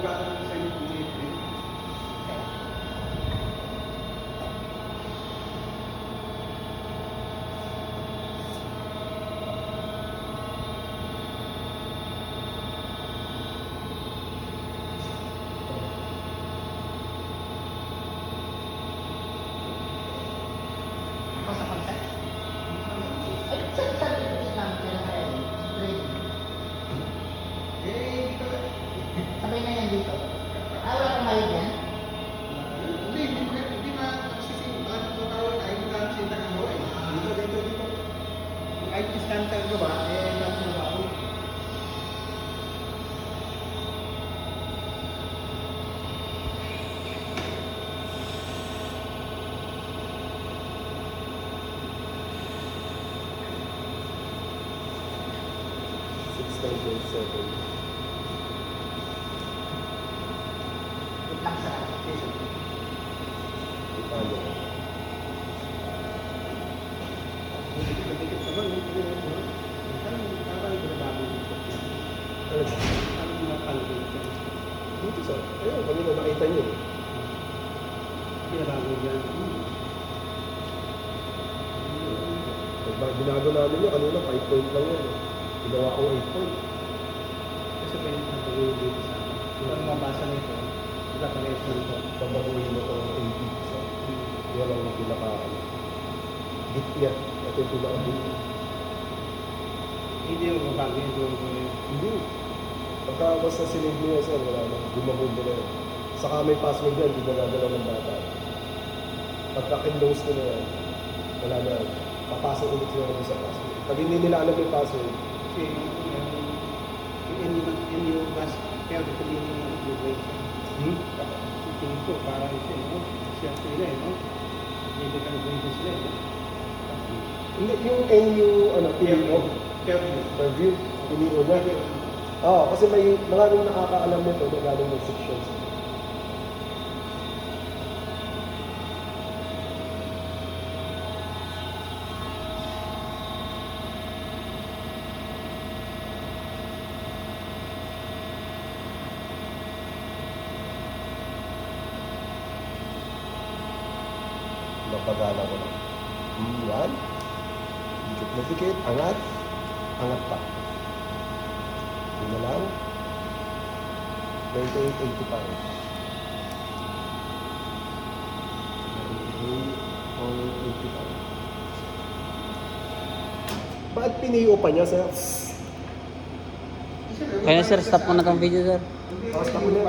magkakaroon sa inyo kung may print. Sa kontak. Ay, saan dito sa namin kaya kaya yun? Eh, dito. Sabay na yan dito. Ah, wala kang mayad yan? Hindi na nagsising. Bakit tutawag tayo? Hindi na sinta ng gawa eh. Dito. Kung ay distante ang gawa, eh, nasa na ako. Wait lang sa Dito sa, ayun, kanina nakita niyo. Binago namin niya, kanina 5 point lang yan. Ginawa ko 8 point. Kasi pwede na pag-uwi dito sa akin. Kung ano mabasa nito, itapares mo ito. Babaguhin mo ito ng 80. So, yan lang yung pinaka, git niya. Ito yung pinaka git. Hindi yung mabago yung doon ko yun. Hindi. Pagka basta sinave niya sir, wala na. Gumagod na yan. Saka may password yan, hindi na gagalaw ng data. Pagka kinlose ko na yan, wala na. Papasok ulit sila na sa password. Pag hindi nila alam yung password, Kasi yung yung bus, kaya gusto din yung upgrade. Tingin ko, parang ito, no? Siya sila, no? Hindi ka nag-grade sila, no? hindi, yung NU, PO, review, PO na. Oo, kasi may maraming nakakaalam nito na galing ng sections. Mapagala ko lang. Yan. Dikit na dikit. Angat. Angat pa. Yun na lang. 28.85. 28.85. Bakit piniyo pa niya, sir? Kaya sir, stop mo na tong video sir. Basta ko na.